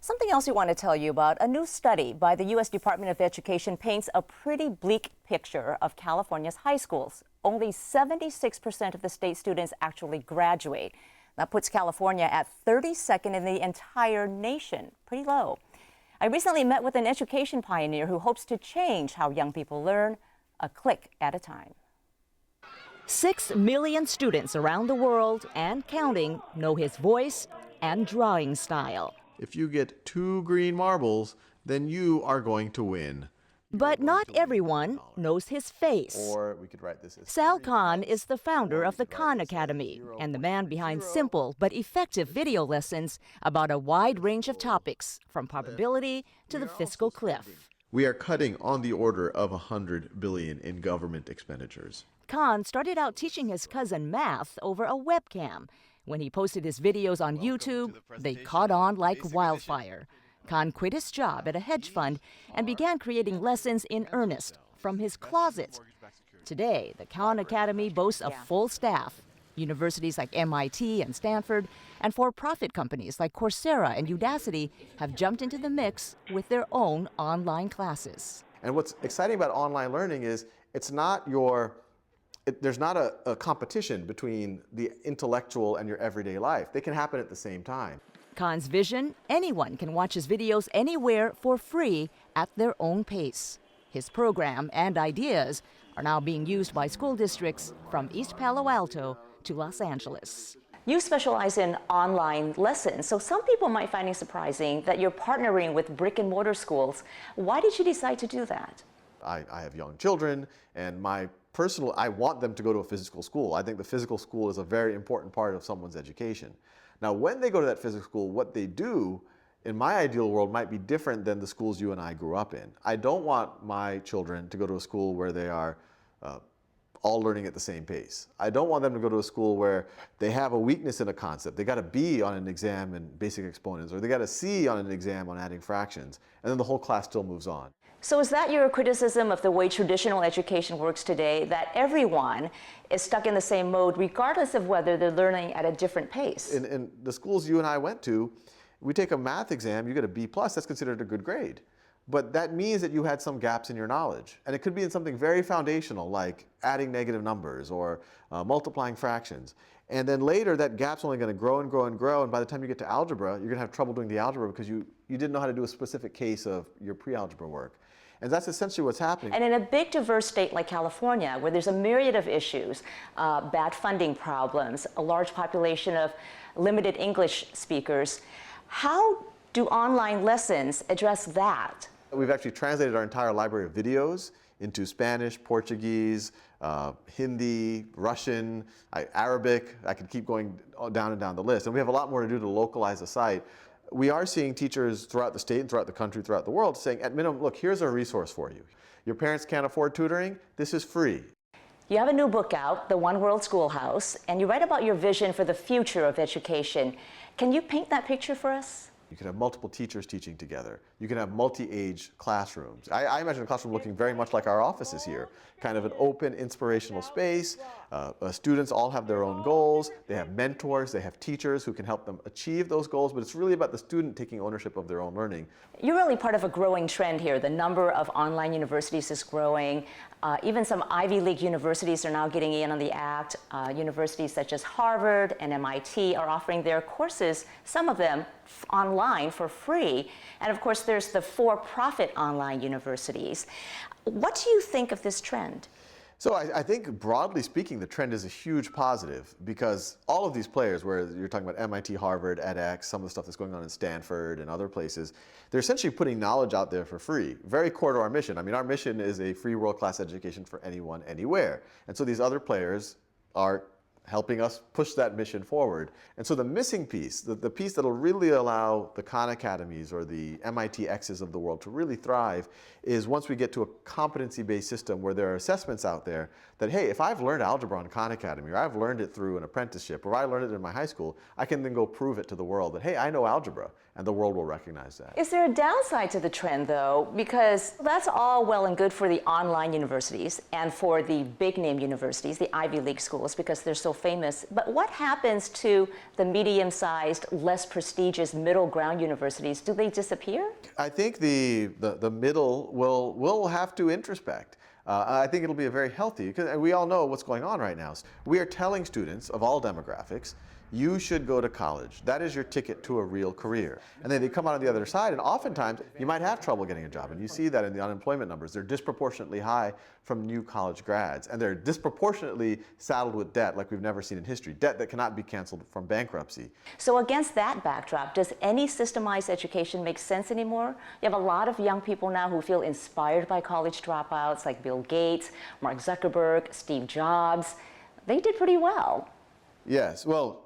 Something else we want to tell you about, a new study by the U.S. Department of Education paints a pretty bleak picture of California's high schools. Only 76% of the state students actually graduate. That puts California at 32nd in the entire nation. Pretty low. I recently met with an education pioneer who hopes to change how young people learn, a click at a time. 6 million students around the world and counting know his voice and drawing style. If you get 2 green marbles, then you are going to win. But not everyone knows his face. Or we could write this as Sal Khan is the founder of the Khan Academy and the man behind simple but effective video lessons about a wide range of topics, from probability to the fiscal cliff. We are cutting on the order of $100 billion in government expenditures. Khan started out teaching his cousin math over a webcam. When he posted his videos on YouTube, they caught on like wildfire. Khan quit his job at a hedge fund and began creating lessons in earnest from his closet. Today, the Khan Academy boasts a full staff. Universities like MIT and Stanford and for-profit companies like Coursera and Udacity have jumped into the mix with their own online classes. And what's exciting about online learning is it's not there's not a competition between the intellectual and your everyday life. They can happen at the same time. Khan's vision: anyone can watch his videos anywhere for free at their own pace. His program and ideas are now being used by school districts from East Palo Alto to Los Angeles. You specialize in online lessons, so some people might find it surprising that you're partnering with brick and mortar schools. Why did you decide to do that? I have young children, and I want them to go to a physical school. I think the physical school is a very important part of someone's education. Now, when they go to that physical school, what they do, in my ideal world, might be different than the schools you and I grew up in. I don't want my children to go to a school where they are all learning at the same pace. I don't want them to go to a school where they have a weakness in a concept. They got a B on an exam in basic exponents, or they got a C on an exam on adding fractions, and then the whole class still moves on. So is that your criticism of the way traditional education works today, that everyone is stuck in the same mode regardless of whether they're learning at a different pace? In the schools you and I went to, we take a math exam, you get a B+, that's considered a good grade. But that means that you had some gaps in your knowledge. And it could be in something very foundational, like adding negative numbers or multiplying fractions. And then later, that gap's only going to grow and grow and grow. And by the time you get to algebra, you're going to have trouble doing the algebra because you didn't know how to do a specific case of your pre-algebra work. And that's essentially what's happening. And in a big, diverse state like California, where there's a myriad of issues, bad funding problems, a large population of limited English speakers, how do online lessons address that? We've actually translated our entire library of videos into Spanish, Portuguese, Hindi, Russian, Arabic. I could keep going down and down the list. And we have a lot more to do to localize the site. We are seeing teachers throughout the state and throughout the country, throughout the world, saying, at minimum, look, here's a resource for you. Your parents can't afford tutoring, this is free. You have a new book out, The One World Schoolhouse, and you write about your vision for the future of education. Can you paint that picture for us? You can have multiple teachers teaching together. You can have multi-age classrooms. I imagine a classroom looking very much like our offices here, kind of an open, inspirational space. Students all have their own goals. They have mentors. They have teachers who can help them achieve those goals, but it's really about the student taking ownership of their own learning. You're really part of a growing trend here. The number of online universities is growing. Even some Ivy League universities are now getting in on the act. Universities such as Harvard and MIT are offering their courses, some of them online for free. And of course, there's the for-profit online universities. What do you think of this trend? So I think, broadly speaking, the trend is a huge positive because all of these players, where you're talking about MIT, Harvard, edX, some of the stuff that's going on in Stanford and other places, they're essentially putting knowledge out there for free. Very core to our mission. I mean, our mission is a free world-class education for anyone, anywhere. And so these other players are helping us push that mission forward. And so the missing piece, the piece that'll really allow the Khan Academies or the MIT X's of the world to really thrive is once we get to a competency-based system where there are assessments out there that, hey, if I've learned algebra on Khan Academy, or I've learned it through an apprenticeship, or I learned it in my high school, I can then go prove it to the world that, hey, I know algebra. and the world will recognize that. Is there a downside to the trend, though? Because that's all well and good for the online universities and for the big-name universities, the Ivy League schools, because they're so famous. But what happens to the medium-sized, less prestigious middle ground universities? Do they disappear? I think the middle will have to introspect. I think it'll be a very healthy, because we all know what's going on right now. We are telling students of all demographics, you should go to college. That is your ticket to a real career. And then they come out on the other side, and oftentimes you might have trouble getting a job. And you see that in the unemployment numbers. They're disproportionately high from new college grads. And they're disproportionately saddled with debt like we've never seen in history, debt that cannot be canceled from bankruptcy. So against that backdrop, does any systemized education make sense anymore? You have a lot of young people now who feel inspired by college dropouts like Bill Gates, Mark Zuckerberg, Steve Jobs. They did pretty well. Yes, well,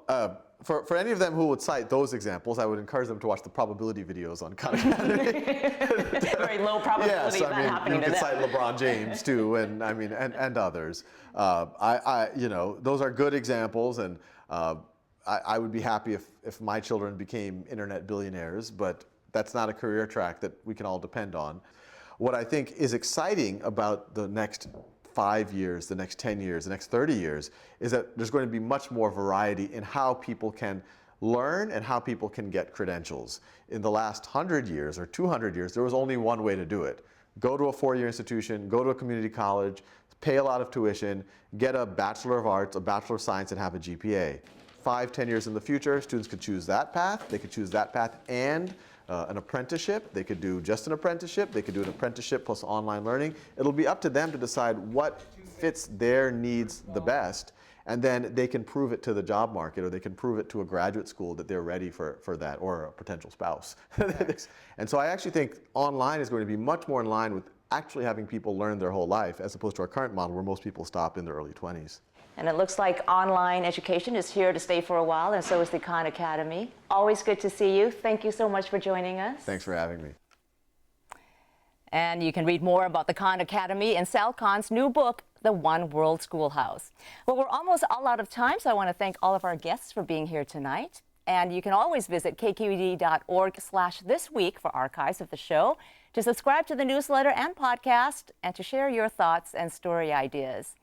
for any of them who would cite those examples, I would encourage them to watch the probability videos on Khan Academy. Very low probability of that happening to them. You could cite LeBron James too, and and others. Those are good examples, and I would be happy if my children became internet billionaires, but that's not a career track that we can all depend on. What I think is exciting about the next 5 years, the next 10 years, the next 30 years, is that there's going to be much more variety in how people can learn and how people can get credentials. In the last 100 years or 200 years, there was only one way to do it. Go to a four-year institution, go to a community college, pay a lot of tuition, get a Bachelor of Arts, a Bachelor of Science, and have a GPA. 5, 10 years in the future, students could choose that path. They could choose that path and an apprenticeship. They could do just an apprenticeship. They could do an apprenticeship plus online learning. It'll be up to them to decide what fits their needs the best, and then they can prove it to the job market, or they can prove it to a graduate school that they're ready for that, or a potential spouse. And so I actually think online is going to be much more in line with actually having people learn their whole life, as opposed to our current model where most people stop in their early 20s. And it looks like online education is here to stay for a while, and so is the Khan Academy. Always good to see you. Thank you so much for joining us. Thanks for having me. And you can read more about the Khan Academy in Sal Khan's new book, The One World Schoolhouse. Well, we're almost all out of time, so I want to thank all of our guests for being here tonight. And you can always visit kqed.org/thisweek for archives of the show, to subscribe to the newsletter and podcast, and to share your thoughts and story ideas.